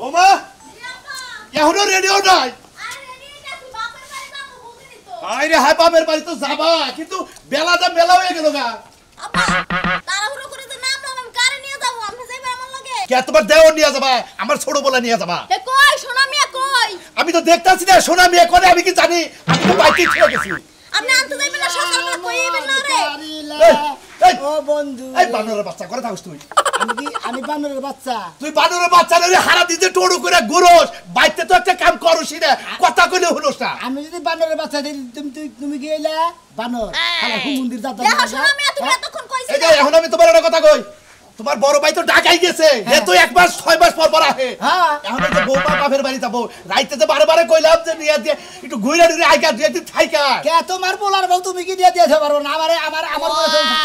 বৌমা এখনো রেডিও নাই। আরে হাই বাপের বাড়ি তো যাবা, কিন্তু বেলাটা বেলা হয়ে গেল গা। তোমার দেওয়ার নিয়ে যাবা, আমার ছোট বলা নিয়ে যাবা। আমি তো দেখতেছি না সোনা মিয়া করে, আমি কি জানি? আমি তো বাইকে ছেড়ে গেছি। আপনি আনতে যাইবেন না, সকালবেলা কইবেন না রে। ও বন্ধু, এই বানরের বাচ্চা করে থাকস তুই। আমি বানরের বাচ্চা। তুই বানরের বাচ্চা রে, হারা দিতে টোড়ু করে ঘুরোস, বাইতে তো একটা কাম করছিস না, কথা কইলে হলোস না। আমি যদি বানরের বাচ্চা দেই, তুমি কি হইলা বানর? হালা হুমুন্দির দাদা। দেখো শোনা মিয়া, তুমি এতক্ষণ কইছিস। এই যে এখন আমি তোমার একটা কথা কই, তোমার বড় ভাই তো ঢাকায় গেছে, এ তো এক মাস 6 মাস পর পর আসে। হ্যাঁ, এখন যে বৌমা বাপের বাড়ি যাবো, রাইতে যে বারে কইলাম যে নিয়ে দিয়ে একটু ঘুরে ঘুরে আইকা দুই দিন থাইকা। কে তোমার বলার বউ তুমি কি দিয়ে দিতে পারো না? আমার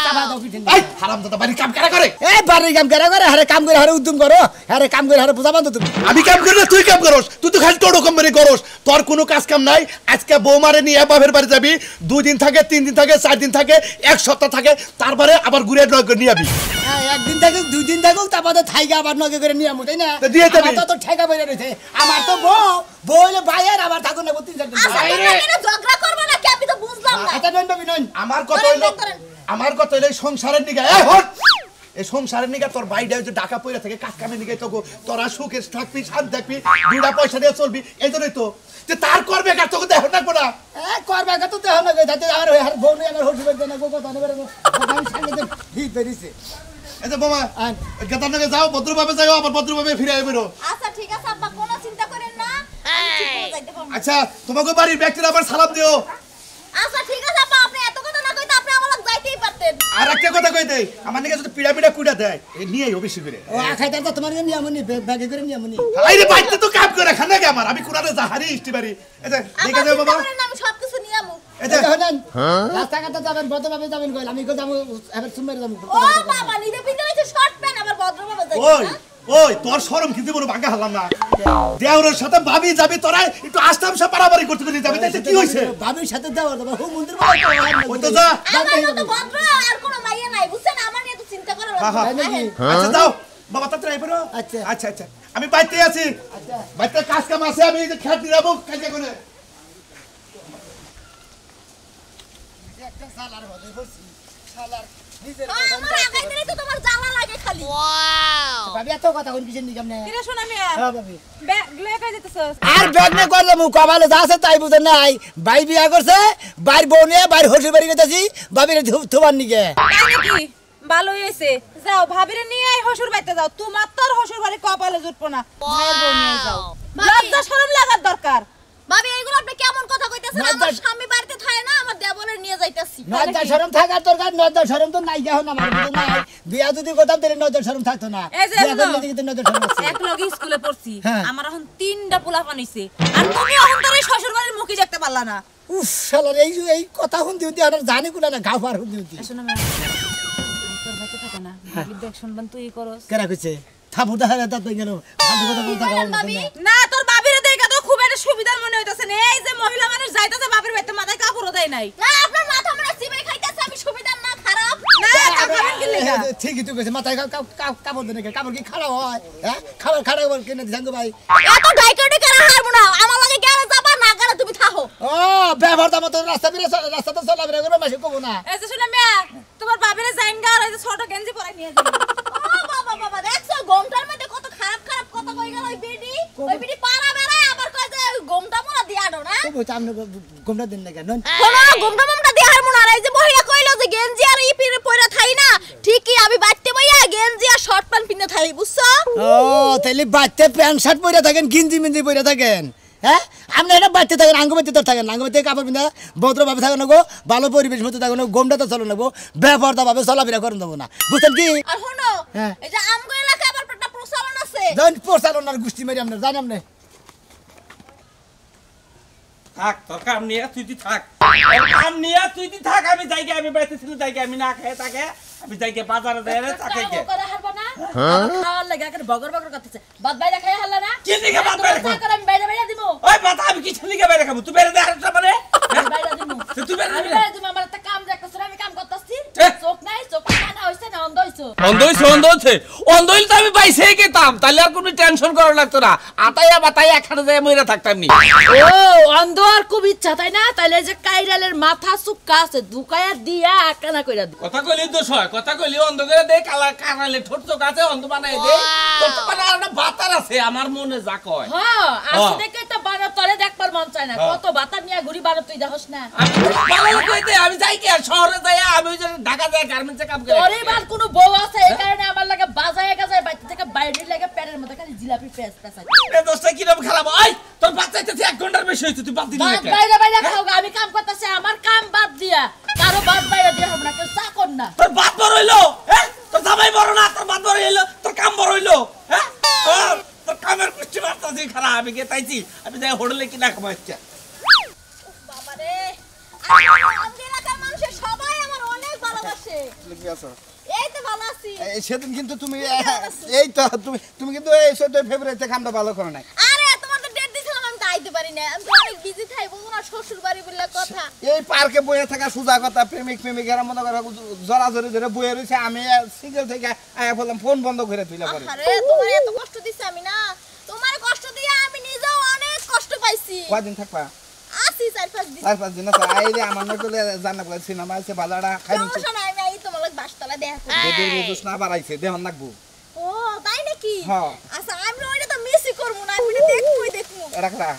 চাপা দাও পিঠে। এই হারামজাদা বাড়ি কাম কারা করে? এই বাড়ির কাম কারা করে? আরে কাম করে, আরে উদ্যম করো, আরে কাম করে, আরে বুঝা বান্ধ তুমি। আমি কাম করি না, তুই কাম করস। তুই তো খালি টোটো কোম্পানি করস, তোর কোনো কাজ কাম নাই। আজকে বৌমারে নিয়ে বাপের বাড়ি যাবি, 2 দিন থাকে, 3 দিন থাকে, 4 দিন থাকে, 1 সপ্তাহ থাকে, তারপরে আবার ঘুরে নিয়ে যাবি। হ্যাঁ, 1 দিন থাকুক, 2 দিন থাকুক, তারপরে থাইকা আবার নগে করে নিয়ে আমু, তাই না? দিয়ে যাবি। আমার তো ঠেকা বাইরে রয়েছে। আমার তো বউ হইলে ভাইয়ের, আবার থাকুন না 3-4 দিন। আচ্ছা তোমরা কেন ঝগড়া করবে না কি? আমি তো বুঝলাম না। আচ্ছা নন বাবি নন, আমার কথা হইলো এই সংসারের নিগা। এই হট, এই সংসারের নিগা তোর বাইরে যে ঢাকা পয়রা থেকে কাজ কামে নিগা, তো তোরা সুখে থাকবি, শান্তি থাকবি, 2টা পয়সা দিয়ে চলবি। এই জন্যই তো যে তার করবে কাজ তোকে দেখো না কোনা। করবে তো দেখো না, যাতে আমার বউ নেই, আমার হসু বের না, কথা নেবে আমি সামনে হিট বেরিয়েছে। এই যে বোমা গেতার যাও, ভদ্রভাবে যাও, আবার ভদ্রভাবে ফিরে আইবেরো। আচ্ছা ঠিক আছে আব্বা, কোনো চিন্তা করেন না, আমি ঠিক করে যাইতে পারবো। আচ্ছা তোমাকে বাড়ির ব্যক্তিরা আবার সালাম দিও। আচ্ছা ঠিক আছে আব্বা, আপনি এত কথা না কইতে আপনি আমার যাইতেই পারতেন। আর একটা কথা কই দেই, আমার নিকে যদি পিড়া কুইড়া দেয়, এই নিয়েই বেশি করে। ও আখাইতা তো তোমার নিয়ে আমনি, ব্যাগে করে নিয়ে আমনি। আইরে বাইতে তো কাম করে খানা কে আমার, আমি কোনারে যাহারি ইস্তিবারি। এই যে দেখে যাও বাবা, আমি সব কিছু নিয়ে আমু। এই যে হনেন রাস্তাঘাটে যাবেন, ভদ্রভাবে যাবেন কইল, আমি কই যাবো এবার সুমের যাবো। ও বাবা, নিজে পিন্দে হইছে শর্ট প্যান্ট, আবার ভদ্রভাবে যাই। ওই তোর শরম কি দিব ভাঙা হলাম না। দেওরের সাথে ভাবি যাবি, তোরা একটু আস্তামসা পারাবারি করতে যাবি, তাইতে কি হইছে? ভাবির সাথে দেওয়ার যাবো হুম মন্দির ওই তো যা। আমার মতো ভদ্র আর কোনো মাইয়া নাই, বুঝছেন? আমার নিয়ে তো চিন্তা করার আচ্ছা যাও বাবা, তাড়াতাড়ি আইবো। আচ্ছা আচ্ছা আচ্ছা, আমি বাইতে আছি। আচ্ছা বাইতে কাজ কাম আছে, আমি এই যে খেত নিরাবো কাজে করে। একটা সালার হদে বসি, সালার নিজের আমার আগাইতে তো তোমার জ্বালা লাগে খালি। ওয়াও, ভাবি এত কথা কোন কিসের নিকাম না? কিরে শোনা মিয়া, হ্যাঁ ভাবি, ব্যাগ লয়ে কই যেতেছস? আর ব্যাগ না করলে মু কপালে যা আছে তাই বুঝেন নাই। ভাই বিয়া করছে, ভাই বউ নিয়ে ভাই হসুর বাড়ি গেছি, ভাবির থুবার নিকে। তাই নাকি? ভালোই হইছে, যাও ভাবিরে নিয়ে আই হসুর বাড়িতে যাও। তোমার তোর হসুর বাড়ি কপালে জুটবো না, ভাইয়ের বউ নিয়ে যাও। লজ্জা শরম লাগার দরকার। ভাবি এইগুলো আপনি কেমন কথা কইতাছেন? আমার স্বামী বাড়িতে থাকে না, আমার দেবরের নিয়ে যাইতাছি। নজর শরম থাকার দরকার, নজর শরম তো নাই, এখন আমার বুঝে নাই। বিয়া যদি করতাম তাহলে নজর শরম থাকতো না। বিয়া করলে কিন্তু নজর শরম আছে। এক লগে স্কুলে পড়ছি, হ্যাঁ। আমার এখন 3টা পোলাপান হইছে, আর তুমি এখন তোর এই শ্বশুর বাড়ির মুখই দেখতে পারলা না। উফ শালার এই কথা শুনতে শুনতে আর জানি কুলা না, ঘাও পার শুনতে শুনতে। শোনো না, তোর ভাইতে থাকে না, ভাবি দেখ শুনবান তুই করস। কেরা কইছে থাপুটা হারা তাত গেল, ফালতু কথা বলতে গাও না। না তোর বাবিরে দেখা তো খুব একটা সুবিধার মনে হইতাছে না। এই যে মহিলা মানুষ যাইতাছে বাবির বাড়িতে, মাথায় কাপড়ও দেয় নাই। না আপনার মাথা মনে সিবাই খাইতাছে, আমি সুবিধার না খারাপ না, খাবেন কি লাগা? ঠিকই তো কইছে, মাথায় কাপড় দেন, কাপড় কি খারাপ হয়? হ্যাঁ, খাবার খারাপ কেন দিছাং ভাই? এত ডাইকাটি করে হারবো না, আমার লাগে গেলে যাবা না গেলে তুমি থাকো। ও ব্যবহার দাম তো রাস্তা তো চলাফেরা করে মাসে কব না। এই যে শুনে মিয়া, তোমার বাবিরে যাইন গা, আর এই যে ছোট গেঞ্জি পরাই নিয়ে যাবে। ও বাবা বাবা, দেখছো গমটার মধ্যে কত খারাপ খারাপ কথা কই গেল ওই বিডি পাড়া বেড়ায়, আবার কয় যে গমটা মোরা দিয়া দাও না। কব সামনে গোমটা দেন না কেন? কোন গমটা মমটা দিয়া হারমু না। এই যে মহিলা কইলো যে গেঞ্জি আর ইপিরে পয়রা থাই না, ঠিকই আমি বাইতে বইয়া গেঞ্জি আর শর্ট প্যান্ট পিনে থাই, বুঝছো? ও তাইলে বাচ্চা প্যান্ট শার্ট পরে থাকেন, গিঞ্জি মিঞ্জি পরে থাকেন। হ্যাঁ, আপনি এটা বাচ্চা থাকেন, আঙ্গবাতি তো থাকেন, আঙ্গবাতি কাপড় পিন্ধা ভদ্রভাবে থাকেন গো, ভালো পরিবেশ মতো থাকেন, গোমটা তো চলো নেবো, ব্যবহারটা ভাবে চলাফেরা করেন দেবো না, বুঝছেন কি? আর শোনো, হ্যাঁ। এই যে আমগো এলাকায় আবার একটা প্রচলন আছে। জান প্রচারণার গোষ্ঠী মারি আপনার, জানেন আপনি? থাক, তোর কাম নিয়ে তুই থাক, কাম নিয়ে তুই থাক। আমি যাইগে, আমি বাড়িতে ছিল যাইগে, আমি না খেয়ে থাকে, আমি যাইগে বাজারে যাই রে তাকে কে করে হারবা না, খাওয়ার লাগা করে বগর বগর করতেছে। বাদ বাইরে খাই হারলা না, কি দিকে বাদ বাইরে খাওয়া করে আমি বাইরে বাইরে দিব। ওই বাতা, আমি কিছু দিকে বাইরে খাবো, তুই বাইরে দে আরেকটা মানে বাইরে দিব, তুই বাইরে আমি দিবি বাইরে দিব। আমার একটা কাম দেখতেছ, আমি কাম করতেছি, চোখ নাই, চোখ কানা হইছে না, অন্ধ হইছো। অন্ধ হইছে অন্ধ হইলে তো আমি পাইছেই গেতাম, তাহলে আর কোনো টেনশন করা লাগতো না, আতাইয়া বাতাইয়া একখানে যায় মইরা থাকতাম নি। ও অন্ধ আর খুব ইচ্ছা তাই না? তাইলে যে কাইরালের মাথা চুক্কা আছে দুকায়া দিয়া আকানা কইরা দি। কথা কইলি দোষ হয়, কথা কইলি অন্ধ করে দে, কালা কানালে ঠোঁট চোখ আছে অন্ধ বানাই দে, তোর তো মানে একটা বাতার আছে আমার মনে যা কয়। হ্যাঁ আসলে দেখে তো বানা তলে দেখবার মন চায় না, কত বাতার নিয়ে ঘুরি বারো তুই দেখছ না। আমি ভালো কই দে, আমি যাই কি আর শহরে যাই, আমি ওই যে ঢাকা যাই গার্মেন্টসে কাম করি। তোরে বাল কোনো বউ আছে এই কারণে আমার লাগে বাজায় গাজায় বাইতে থেকে বাইরে লাগে প্যারের মধ্যে খালি জিলাপি পেঁয়াজ পেঁচাই। এ দোষটা কি রকম খারাপ? ওই তোর বাচ্চাইতেছে 1 ঘন্টার বেশি হইছে, তুই বাদ দিলি না কেন? বাইরে বাইরে খাও, আমি কাম করতেছি, আমার কাম বাদ দিয়া কারো বাদ বাইরে দিয়া হবে না, কেউ চাকর না। তোর বাদ বড় হইলো, হ্যাঁ? তোর জামাই বড় না, তোর বাদ বড় হইলো, তোর কাম বড় হইলো, হ্যাঁ? তোর কামের কুষ্টি মারতাছি খারাপ, আমি গেতাইছি, আমি যাই হোটেলে কিনা খামাইছি। বাবারে আমাদের এলাকার মানুষ সবাই আমার অনেক ভালোবাসে। কি আছো? এই তো ভালো আছি। সেদিন কিন্তু তুমি এই তো তুমি কিন্তু এই 14 ফেব্রুয়ারিতে কামটা ভালো করো নাই। আরে তোমার তো ডেট দিছিলাম, আমি তো আইতে পারি না, আমি তো অনেক বিজি থাই, বুঝো না শ্বশুর বাড়ি বললে কথা। এই পার্কে বইয়ে থাকা সুজা কথা, প্রেমিকেরা মনে করে জড়াজড়ি ধরে বইয়ে রয়েছে, আমি সিঙ্গেল থেকে আয়া বললাম ফোন বন্ধ করে তুইলা পরে। আরে তোমার এত কষ্ট দিছি আমি না, তোমার কষ্ট দিয়ে আমি নিজেও অনেক কষ্ট পাইছি। কয়দিন থাকবা? আসি 4-5 দিন। 4-5 দিন আছে। আইলে আমার না করলে জানা বলে সিনেমা আছে বালাড়া খাই নিচ্ছে। সমস্যা নাই, আমি আই তোমার লাগে বাসতলা দেখা করব। দেদের রোজ না বাড়াইছে দেহন লাগবো। ও তাই নাকি? হ্যাঁ। আচ্ছা আমি ওইটা তো মিসই করব না, আমি দেখবো। এটা করা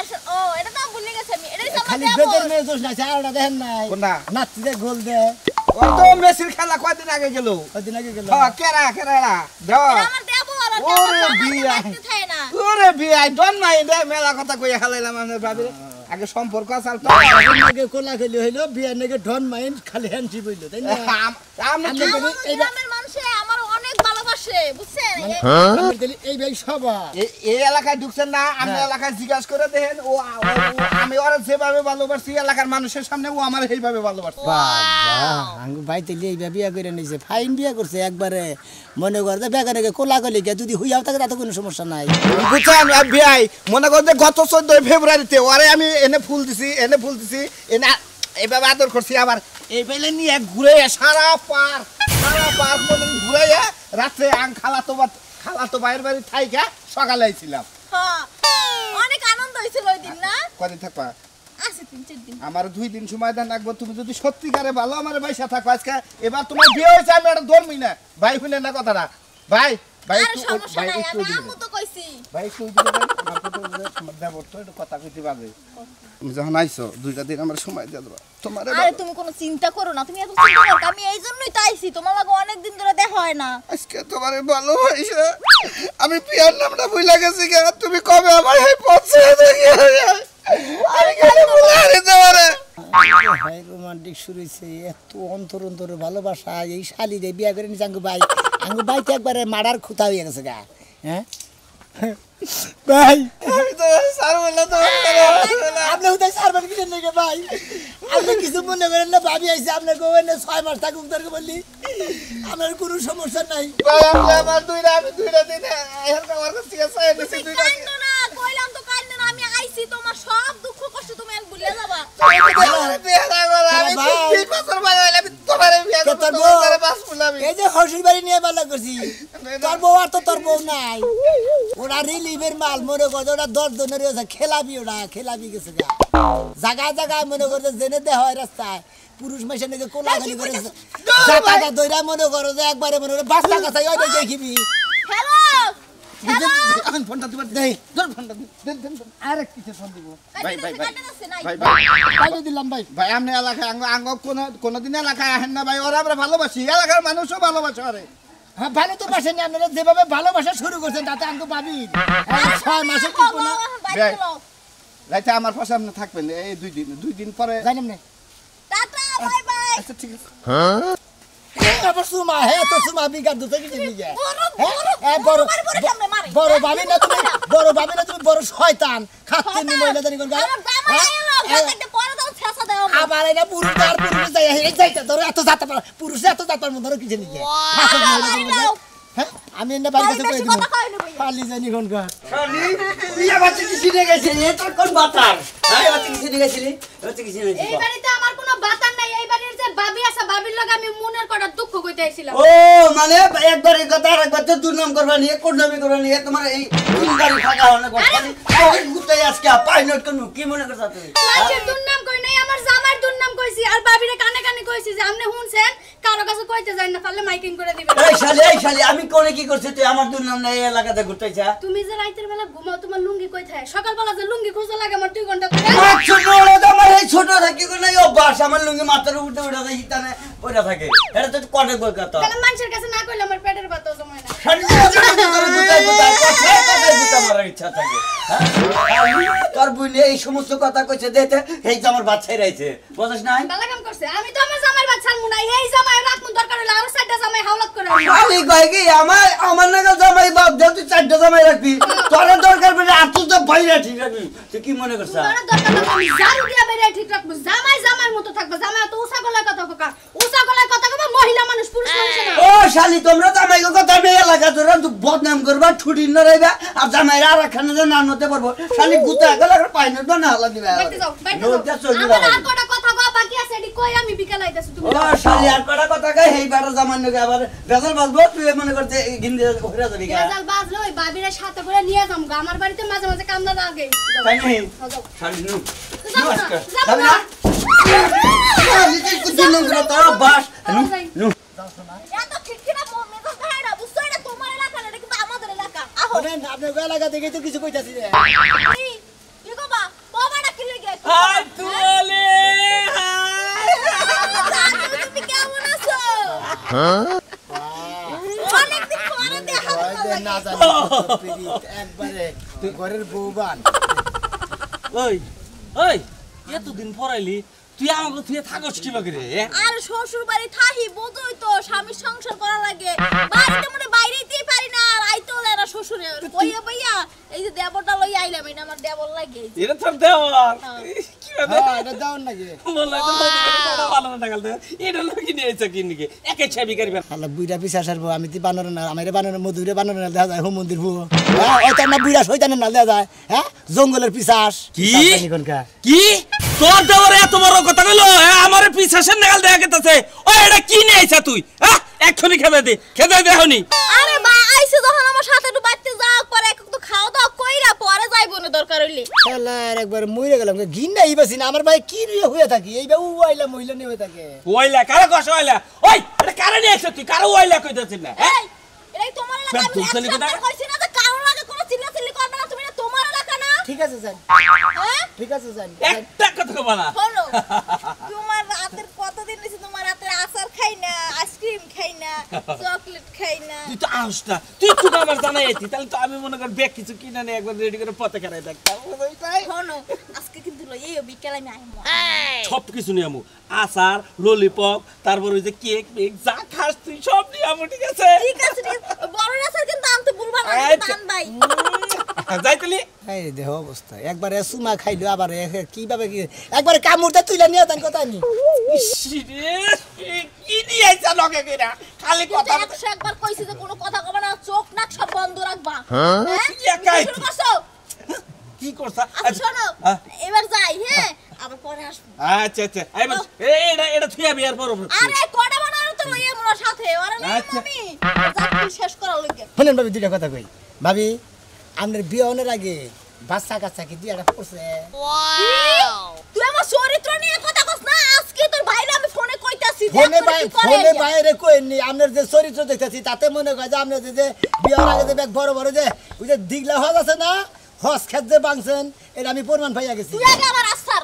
আচ্ছা ও এটা তো ভুলে গেছি আমি, এটাই তো খালি আমার বেদের দেবো। মেয়ে দোষ না, চারটা দেখেন নাই কোনটা? নাচতে গোল দে। ও তো মেসির খেলা কয়দিন আগে গেল? কদিন আগে গেল। হ্যাঁ, কেরা দাও। এটা আমার দেবো, আর ওরে দেবো বিয়া। দেখতে চাই না। ওরে বিয়াই ডন মাইন্ড, মেলা কথা কইয়া হালাইলাম আমাদের ভাবিরে। আগে সম্পর্ক আছে তো। আগে কোলা খেলি হইলো, বিয়ার নাকি ডন মাইন্ড খালি হ্যান্ডশিপ হইলো, তাই না? আমি কি আমার গ্রামের মানুষ আমার অনেক ভালোবাসে, বুঝছেন? আমি বলি এই ভাই সবা এই এলাকায় ঢুকছেন না, আমি এলাকায় জিজ্ঞাসা করে দেখেন, আমি ওরা যেভাবে ভালোবাসি এলাকার মানুষের সামনে ও আমার সেইভাবে ভালোবাসে। আঙ্গু ভাই তেলি এই বিয়া করে নিছে, ফাইন বিয়া করছে একবারে। মনে করে বেগারে কোলা গলি গে যদি হুইয়াও থাকে তাতে কোনো সমস্যা নাই। বুঝছেন ভাই, মনে করেন যে গত 14 ফেব্রুয়ারিতে ওরে আমি এনে ফুল দিছি এনে এইভাবে আদর করছি, আবার এই বেলে নিয়ে ঘুরে সারা পার্ক মনে ঘুরে রাত্রে খালাতো ভাইয়ের বাড়ি থাইকা সকালে আইছিলাম। হ্যাঁ অনেক আনন্দ হয়েছিল ওই দিন না? কদিন থাকবা? আছে 3-4 দিন। আমার 2 দিন সময় দেন রাখবো, তুমি যদি সত্যিকারে ভালো আমার বাইসা থাকো। আজকে এবার তোমার বিয়ে হয়েছে, আমি এটা ধরবি না ভাই, শুনে না কথাটা ভাই। আরে সমস্যা নাই, আমি আমু তো কইছি। ভাই একটু দিবেন, আমার দেবর তো একটু কথা কইতে পারবে। তুমি যখন আইছো 2টা দিন আমার সময় দিয়ে দেবা তোমার। আরে তুমি কোনো চিন্তা করো না, তুমি এত চিন্তা করো, আমি এই জন্যই তো আইছি, তোমার লাগে অনেক দিন ধরে দেখা হয় না। আজকে তোমার ভালো হয়েছে, আমি পিয়ার নামটা ভুলে গেছি। তুমি কবে আমার এই পৌঁছে দেখি আমি কেন ভুলে যেতে পারে? ভাই রোমান্টিক শুরু হয়েছে, এত অন্তর ভালোবাসা। এই শালি রে বিয়া করে নিছে আঙ্গু ভাই তো একবারে মারার খুঁতা হয়ে গেছে গা। হ্যাঁ ভাই আমি তো স্যার বললাম তো আপনি উদয় সারবেন কিছু নেই ভাই, আপনি কিছু মনে করেন না। ভাবি আইসে আপনার গোবেন 6 মাস থাকুক দরকার বললি, আমার কোনো সমস্যা নাই। ভাই আমার 2টা দিন আমার কাছে চাই দিছি। 2টা দিন কান্দো না, কইলাম তো কান্দো না, আমি আইছি, তোমার সব দুঃখ কষ্ট তুমি এখন ভুলে যাবা। এই যে হসুর বাড়ি নিয়ে বালা করছি, তোর বউ আর তো তোর বউ নাই, ওরা রিলিভের মাল মনে করছে, ওটা 10 জনের খেলাবি, ওটা খেলাবি গেছে গা জায়গায় মনে করছে জেনে দেওয়া হয় রাস্তায় পুরুষ মেশে নাকি কোলাগালি করে জাতাটা দইরা মনে করো যে একবারে মনে করে বাস্তা কাছাই ওই দেখিবি। হ্যালো এখন ফোনটা দিবার দেই, ধর ফোনটা দেন আরে কিছু ফোন দিব। ভাই বাইরে দিলাম ভাই। ভাই আপনি এলাকায় কোনদিন এলাকায় আসেন না ভাই, ওরা আমরা ভালোবাসি, এলাকার মানুষও ভালোবাসে। আরে হ্যাঁ ভালো তো বাসেন, আপনারা যেভাবে ভালোবাসা শুরু করছেন তাতে আমি তো ভাবি 6 মাসে টিকবো না। রাইতে আমার পাশে আপনি থাকবেন এই 2 দিন পরে জানেন না টাটা বাই বাই। আচ্ছা ঠিক আছে। আবার সুমা তো সুমা বিগার দুটো কিছু নিয়ে বড় বড় ভাবি না তুমি, বড় শয়তান খাচ্ছেন নি মহিলা জানি কোন গা। আবার এটা পুরুষ যাই এই যাইতে ধরো এত যাতা পার পুরুষ এত যাতার মধ্যে কিছু নিয়ে আমি এনে বাড়ি কাছে কই দিব পালি জানি কোন গা। বিয়া বাচ্চা কি শিখে গেছে এ তোর কোন বাতার? হ্যাঁ বাচ্চা কি শিখে গেছিলি? বাচ্চা কি শিখে এই বাড়িতে আমার কোনো বাতার নাই, এই বাড়ির যে ভাবি আছে ভাবির লগে আমি মনের কটা দুঃখ কইতে আইছিলাম। ও মানে একবার এই কথা আর একবার তো দুর্নাম করবা নিয়ে কোডনামি করবা নিয়ে তোমার এই গাড়ি ফাঁকা হনে কথা ওই গুতাই আজকে পাই নট কোন কি মনে করছ তুমি মানুষের দুর্নাম কই নাই আমার জামার দুর্নাম কইছি আর ভাবিরে কানে কানে কইছি যে আপনি শুনছেন কারো কাছে কইতে যাই না পারলে মাইকিং করে দিবেন। এই শালি আমি কোনে কি করছি তুই আমার দুর্নাম নাই এই এলাকাতে ঘুরতেছা তুমি যে রাতের বেলা ঘুমাও তোমার লুঙ্গি কই থাকে সকালবেলা যে লুঙ্গি খোঁজা লাগে আমার 2 ঘন্টা ধরে ছোট বড় আমার এই ছোট থাকি কোন এই অভ্যাস আমার লুঙ্গি মাথার উপরে উঠে যায় ইতানে পড়া থাকে এটা তো কোনে কই কথা তাহলে মানুষের কাছে না কইলে আমার পেটের ব্যথা জমায় না। শালি তোর গুতাই গুতাই কথা গুতা মারার ইচ্ছা থাকে হ্যাঁ তোর বুইনে এই সমস্ত কথা কইছে দেতে এই যে আমার বাচ্চাই রাইছে বুঝছ না ভালো কাম করছে আমি তো আমার জামার বাচ্চার মুনা এই জামাই রাত মু দরকার হলে আর সাইডটা জামাই হাওলাত করে খালি কই কি আমার নাগাল জামাই বাপ দে তুই চারটা জামাই রাখবি তোর দরকার পড়ে আর তুই তো বাইরে ঠিক রাখবি তুই কি মনে করছ তোর দরকার হলে আমি জারু দিয়া বেরে ঠিক রাখবো জামাই জামার মতো থাকবে জামাই তো উসা গলায় কথা ককা উসা গলায় কথা কবা মহিলা মানুষ পুরুষ মানুষ না। ও শালি তোমরা জামাই কথা বে এলাকা তোরা তুই বদনাম করবা ছুটি ন রইবা আর জামাই আর খানে না নতে পারবো শালি গুতা গলা পাই না না হলা দিবা বাইতে যাও আমার আর কটা কথা কওয়া বাকি আছে এডি কই আমি বিকাল আইতাছি তুমি ও শালি আর কটা কথা কই হেই বাড়া জামাই নগে আবার বেজাল বাজবো তুই মনে করতে গিন্দি ঘুরে যাবি গা বেজাল বাজলো ওই বাবিরা সাথে করে নিয়ে যাম গো আমার বাড়িতে মাঝে মাঝে কামনা লাগে তাই নাই যাও শালি নু যাও না শালি তুই কুদিন করে তোর বাস নু এত খিটখিটা মেজাজ ভাইরা বুঝছো এটা তোমার এলাকা না এটা কিন্তু আমাদের এলাকা আহো শুনেন আপনার এলাকা থেকে তো কিছু কইতাছি রে কি গো বা বাবাটা কি লাগে হাই তুলে তুমি কেমন আছো অনেকদিন পরে দেখা হলো না জানি একবারে ঘরের বউবান ওই ওই এতদিন পরাইলি তুই আমাকে তুই থাকস কি লাগে রে আর শ্বশুর বাড়ি থাহি বোঝই তো স্বামীর সংসার করা লাগে বাড়িতে মনে বাইরেতেই পারি না আর আইতো না শ্বশুরে কইয়া ভাইয়া এই যে দেবরটা লই আইলাম এটা আমার দেবর লাগে এটা তোর দেওয়ার কি হবে হ্যাঁ এটা দাও নাকি বললা তো ভালো না টাকাল দে এটা লাগি নিয়েছে কি নাকি একে ছবি করবে আল্লাহ বুইরা পিছা সারবো আমি তো বানর না আমারে বানর মধুরে বানর না দেখা যায় হোম মন্দির ভুয়ো হ্যাঁ ওই তো না বুইরা শয়তানের না দেখা যায় হ্যাঁ জঙ্গলের পিছাস কি? কোনকার কি তোর দেওয়ার এত বড় কথা কইলো আমারে পিছাসের নাগাল দেখা গেতেছে ও এটা কি নিয়েছ তুই হ্যাঁ এক্ষুনি খেতে দে হনি আরে বা আইছে যখন আমার সাথে একটু বাইতে যাও পরে একটু খাওয়া দাওয়া কইরা পরে যাইবো না দরকার হইলে শালার একবার মইরে গেলাম গিন নাই বাসি না আমার ভাই কি হয়ে থাকি এইবা উইলা মহিলা নিয়ে হয়ে থাকে ওইলা কারে কষ ওইলা ওই এটা কারে নিয়েছ তুই কারে ওইলা কইতাছিস না হ্যাঁ এই এটাই তোমার এলাকা ফের আমি তুলছে নাকি একসাথে না? কইছি না যে কারোর আগে কোনো চিল্লাচিল্লি করবে না তুমি না তোমার এলাকা না ঠিক আছে যান হ্যাঁ ঠিক আছে যান একটা কথা কবা না শোনো তোমার রাতের কতদিন হইছে তোমার রাতের আচার খাই না আইসক্রিম খাই না চকলেট খাই না তুই তো আস না তুই একটু আমার জানাই আইতি তাহলে তো আমি মনে কর ব্যাগ কিছু কিনে নিয়ে একবার রেডি করে পথে খারাই থাকতাম শোনো আজকে কিন্তু এই বিকেলে আমি আইমু সব কিছু নিয়ে আমু আচার ললিপপ তারপর ওই যে কেক মেক যা খাস তুই সব নিয়ে আমু ঠিক আছে ঠিক আছে ঠিক বড় আচার কিন্তু আনতে ভুলবা না আচ্ছা। দান ভাই যাইতলি এই দেহ অবস্থা একবারে সুমা খাইলো আবার কিভাবে কি একবারে কামড়টা তুইলা নিয়ে তান কথা নি কি নিয়ে আইছা লগে কইরা খালি কথা কিন্তু 100 একবার কইছি যে কোনো কথা কবে না চোখ নাক সব বন্ধ রাখবা হ্যাঁ একাই শুরু করছো কি করছা আচ্ছা শোনো এবার যাই হ্যাঁ আবার পরে আসবো আচ্ছা আচ্ছা আইবা এটা তুই আবি আর পর আরে কোডা বানানো তো লইয়া মোর সাথে ওরে না আচ্ছা। আমি যাচ্ছি শেষ করা লইগে শুনেন ভাবি দুইটা কথা কই ভাবি আপনার বিয়ে হওয়ার আগে বাচ্চা কাচ্চা কি দিয়ে পড়ছে তুই আমার চরিত্র নিয়ে কথা কস না আজকে তোর ভাইরে আমি ফোনে কইতাছি ফোনে বাইরে কইনি আপনার যে চরিত্র দেখতেছি তাতে মনে হয় যে আপনার যে বিয়ে হওয়ার আগে যে ব্যাগ বড় বড় যে ওই যে দিগলা হজ আছে না হজ খেত যে বাংছেন এটা আমি প্রমাণ পাইয়া গেছি তুই আগে আমার আসার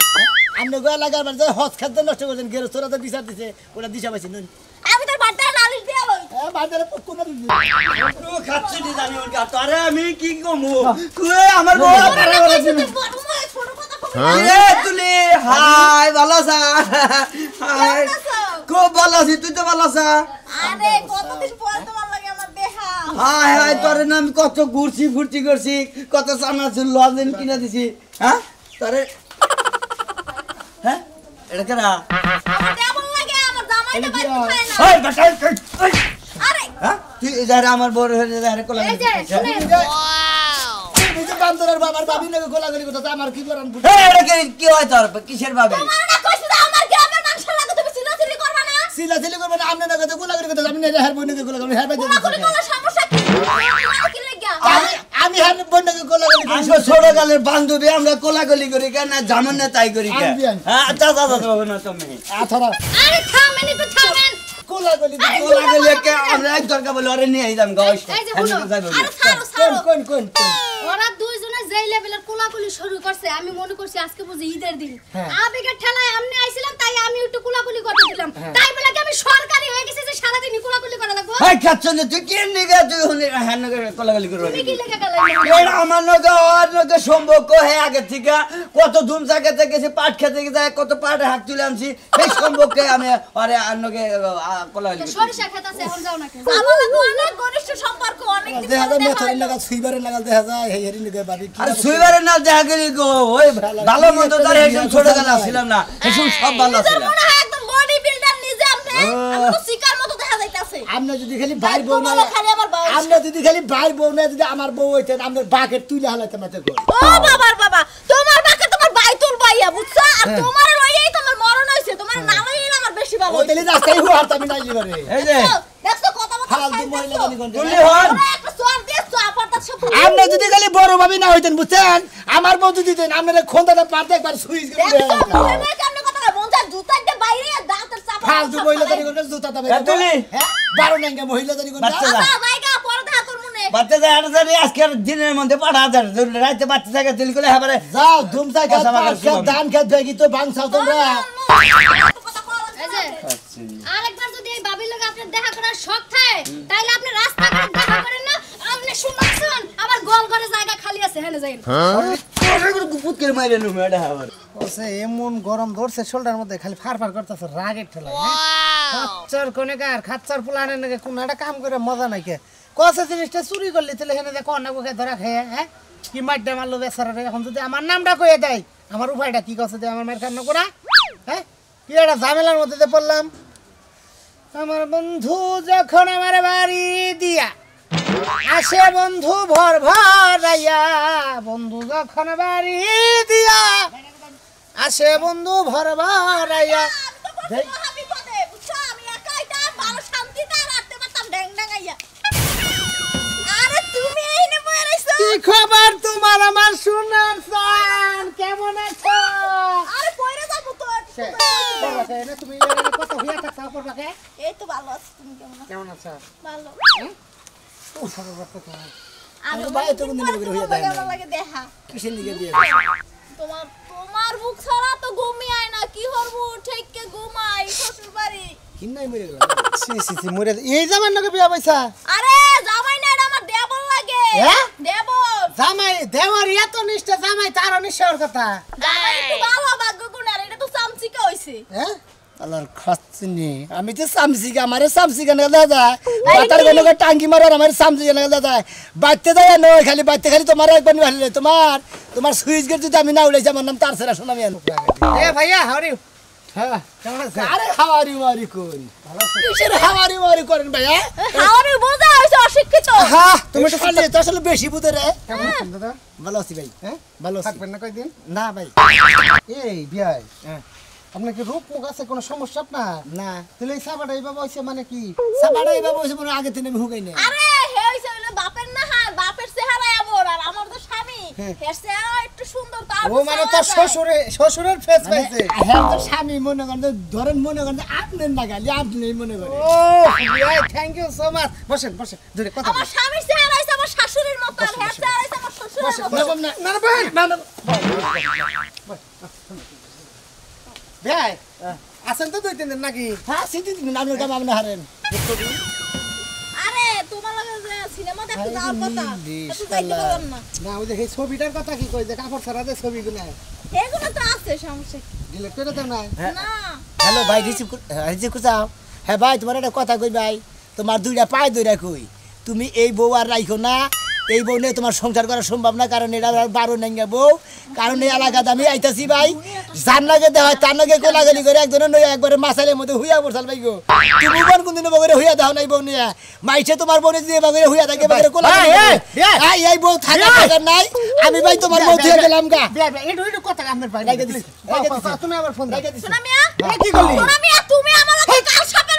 আপনি গোয়া লাগার যে হজ খেত নষ্ট করছেন গেরস্তরা তো বিচার দিছে ওটা দিশা পাইছি নুন আমি তোর বাড়িতে নালিশ দিয়া লই হ্যাঁ বাজারে কোন তুই খাচ্ছিস নি জানি ওর কাছে আরে আমি কি কমু তুই আমার বউ পারা বলে দিবি ছোট কথা কই এ তুলি হাই ভালো আছা হাই খুব ভালো আছি তুই তো ভালো আছা আরে কতদিন পর তোমার লাগে আমার দেখা হাই হাই তোরে না আমি কত ঘুরছি ফুর্তি করছি কত চানাচুর লজেন কিনে দিছি হ্যাঁ তোরে হ্যাঁ এটা কেনা আমার কেমন লাগে আমার জামাইটা বাইতে খায় না হাই বাটাই আরে হ্যাঁ তুই যারা আমার বড় হয়ে যারা কোলা এই যে শুনেন বান্দরের বাবার বাবি নাকি গোলাগুলি করতে আমার কি করান এই এটা কি হয় তোর কিসের ভাবে তোমার না কইছি যে আমার গ্রামের মানুষের লাগে তুমি চিল্লাচিল্লি করবা না চিল্লাচিল্লি করবেন আপনি না কথা গোলাগুলি কথা আপনি হের বইনকে গোলাগুলি হের বাইতে কোলাকুলি করলে সমস্যা কি কি লাগা আমি হের বইনকে গোলাগুলি করি আমরা ছোট কালের বান্ধবী আমরা কোলাগুলি করি কেন না জামান না তাই করি কেন হ্যাঁ আচ্ছা না তুমি আথরা আরে থামেন একটু থামেন গোলাগুলি কোলাগুলি কে আমরা এক দরকার বলে আরে নিয়ে যাম গাইস এই যে শুনো আরে ছাড়ো কোন ওরা দুইজনে যেই লেভেলের কোলাকুলি শুরু করছে আমি মনে করছি আজকে বুঝি ঈদের দিন আবেগের ঠেলায় আমনে আইছিলাম তাই আমি একটু কোলাকুলি করতে দিলাম তাই বলে কি আমি সরকারি হয়ে গেছি যে সারা দিন কোলাকুলি করা লাগবে হাই খাচ্ছনে তুই কি নিগা তুই হ্যাঁ নগে কোলাগুলি করবি তুমি কি লেখা গেল এর আমার নগে আর নগে সম্পর্ক হয়ে আগে থেকে কত ধুম জায়গাতে গেছি পাট খেতে যায় কত পাটে হাত তুলে আনছি এই সম্পর্কে আমি আরে আর নগে কোলাগুলি সরিষা খেত আছে এখন যাও না কেন আমার অনেক ঘনিষ্ঠ সম্পর্ক অনেক দিন দেখা যায় ধরে মেথরের লাগা সুইবারের লাগা দেখা যায় হেরি নগে বাড়ি আরে সুইবারে না দেখা গেলি গো ওই ভালো মন্দ তার একদম ছোট গালা ছিলাম না এসব সব ভালো নিজের ছিল মনে হয় একদম বডি বিল্ডার নিজে আপনি আমি তো শিকার মতো দেখা যাইতাছে আমরা যদি খালি ভাই বউ না খালি আমার বউ আমরা যদি খালি ভাই বউ না যদি আমার বউ হইতেন আমরা বাকেট তুলে হালাইতাম না তো ও বাবার বাবা তোমার বাকে তোমার বাইতুল বাইয়া বুঝছো আর তোমার লইয়াই তোমার মরণ হইছে তোমার না লইয়াই আমার বেশি ভালো ও তেলি রাস্তায় হুয়ার আমি নাই লিবারে এই যে দেখছো কথা বলতে ফালতু মহিলা জানি কোন তুলি হন একটা সোয়ার দিয়েছো আপাতত সব আমরা যদি খালি বড় ভাবি না হইতেন বুঝছেন আমার বউ যদি দেন আমরা খোন্দাটা পারতে একবার সুইচ করে দেখছো মুখে মুখে কেমনে কথা কয় মন চায় জুতা দিয়ে বাইরে দাঁতের চাপা ফালতু মহিলা জানি কোন জুতা দাবে এ তুলি হ্যাঁ 12 নাঙ্গা মহিলা জানি কোন বাচ্চা যা। জায়গা পরে দেখা তোর মনে বাচ্চা যায় আর জানি আজকের দিনের মধ্যে 5000 রাতে বাচ্চা জায়গা তুলি করে হবারে যাও ধুম জায়গা কথা বলার পাঁচ খেত সময়। ধান খেত ভেগি তো ভাঙছাও তোমরা এই যে আরেকবার যদি এই বাবির লগে আপনার দেখা করার শখ থাকে তাইলে আপনি রাস্তাঘাটে দেখা করেন না আপনি শুনছেন আবার গোল করে জায়গা খালি আছে হেলে যাইন গুপুত করে মাইরে নুম এটা হবার ওসে এমন গরম ধরছে শোল্ডার মধ্যে খালি ফারফার করতেছে রাগের ঠেলায় খাচ্চার কোনেকার খাচ্চার পুলানের নাকি কোন একটা কাম করে মজা নাই কে কসে জিনিসটা চুরি করলি তাহলে হেনে দেখো অন্য বুকে ধরা খেয়ে হ্যাঁ কি মাইডা মারলো বেচারারে এখন যদি আমার নামটা কয়ে দেয় আমার উপায়টা কি কসে দেয় আমার মায়ের কান্না করা হ্যাঁ কি একটা ঝামেলার মধ্যে দিয়ে পড়লাম আমার বন্ধু যখন আমার বাড়ি দিয়া আসে বন্ধু ভর ভরাইয়া বন্ধু যখন বাড়ি দিয়া আসে বন্ধু ভর ভরাইয়া আমি পদে বুঝছো আমি একাইটা ভালো শান্তিতে রাখতে পারতাম ড্যাং ড্যাঙাইয়া আরে তুমি এইনে বইয়া রইছো কি খবর তোমার আমার সোনার সান কেমন আছো আরে কইরে যাবো তো তুমি কত হইয়া থাকছো পড়বাকে এই তো ভালো আছি তুমি কেমন আছো কেমন আছো ভালো ও সর্বপ্রথম তোমার আমি আমি বাইরে তো কোনদিন করে হইয়া দেয় কেমন না লাগে দেখা কিসের লিগে দিয়ে তোমার তোমার বুক ছাড়া তো ঘুমিয়ে আয় না কি করবো ঠেককে ঘুমাই শ্বশুর বাড়ি কিন্নাই মরে গেল সি সি সি মরে এই জামার নাকি বিয়া পয়সা আরে জামাই না এটা আমার দেবর লাগে হ্যাঁ? দেবর জামাই দেওয়ার এত নিষ্ঠা জামাই তার নিশ্চয়ের কথা জামাই একটু ভালো ভাগ্য গুণার এটা তো চামচিকা হইছে হ্যাঁ আল্লাহর খাচ্ছিনি আমি তো সামসিকা আমারে সামসিকা না দাদা বাতার গনকে টাঙ্কি মারার আমারে সামসিকা না দাদা বাইতে যায় না খালি বাইতে খালি তোমার একবার ভালো তোমার সুইচ গেট যদি আমি না উড়াইছি আমার নাম তার সেরা শোনামি আনো এ ভাইয়া হাওরি হ্যাঁ কেমন আছে আরে হাওয়ারি মারি কোন কিসের হাওয়ারি মারি করেন ভাইয়া হাওরে বোঝা হইছে অশিক্ষিত হ্যাঁ তুমি তো খালি তো আসলে বেশি বুঝে রে কেমন আছেন দাদা ভালো আছি ভাই হ্যাঁ ভালো আছি থাকবেন না কয়দিন না ভাই এই বিয়াই হ্যাঁ আপনার কি রূপ মুখ আছে কোনো সমস্যা আপনার না তাহলে এই সাবাটা এইভাবে হয়েছে মানে কি সাবাড়া এভাবে বসে মনে আগে থেকে আমি হুকাই না আরে হে হইছে হইলো বাপের না হার বাপের চেহারা এমন আর আমার তো স্বামী হের চেহারা একটু সুন্দর তার ও মানে তার শ্বশুরের ফেস পাইছে হ্যাঁ তো স্বামী মনে করেন ধরেন মনে করেন আপনার না গালি আপনি মনে করেন ও বিয়াই থ্যাংক ইউ সো মাচ বসেন বসেন ধরে কথা আমার স্বামীর চেহারা হইছে আমার শাশুড়ির মতো আর হের চেহারা হইছে আমার শ্বশুরের মতো না না না ভাই না না ভাই আছেন তো 2-3 দিন নাকি হ্যাঁ সিটি দিন আপনার কাম আপনি হারেন আরে তোমার লগে যে সিনেমা দেখতে যাওয়ার কথা একটু যাইতে শালা। পারলাম না না ওই যে এই ছবিটার কথা কি কই যে কাপড় ছাড়া যে ছবিগুলো এগুলো তো আছে সমস্যা কি? ডিলিট করে দাও না না হ্যালো ভাই রিসিভ করছাও হ্যাঁ ভাই তোমার একটা কথা কই ভাই তোমার দুইটা পায়ে ধইরা কই তুমি এই বউ আর রাখো না এই বউ নিয়ে তোমার সংসার করা সম্ভব না কারণ এটা 12 নাঙ্গা বউ কারণ এই এলাকাতে আমি আইতাছি ভাই যার নাগে দেওয়া হয় তার নাগে কোলাগালি করে একজনের নয় একবারে মাসালের মধ্যে হুইয়া পড়ছাল ভাই গো তুমি কোন কোনদিন বগরে হুইয়া দাও নাই বউ নিয়ে মাইছে তোমার বউ দিয়ে বগরে হুইয়া থাকে বগরে কোলাগালি এই বউ থাকা নাই আমি ভাই তোমার বউ দিয়ে গেলাম গা বিয়াই ভাই একটু কথা আপনার ভাই রাইখা দিছি। তুমি আবার ফোন দাও সোনা মিয়া কি করলি সোনা মিয়া তুমি আমার লগে কাল সকালে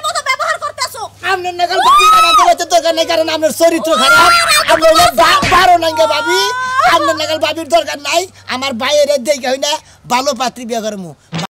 করছো আপনার নাগাল ভাবি আমাকে বলতে দরকার নাই কারণ আপনার চরিত্র খারাপ আপনার বারো নাঙ্গে ভাবি আপনার নাগাল ভাবির দরকার নাই আমার বাইরে দেখে হই না ভালো পাত্রী বিয়ে করমু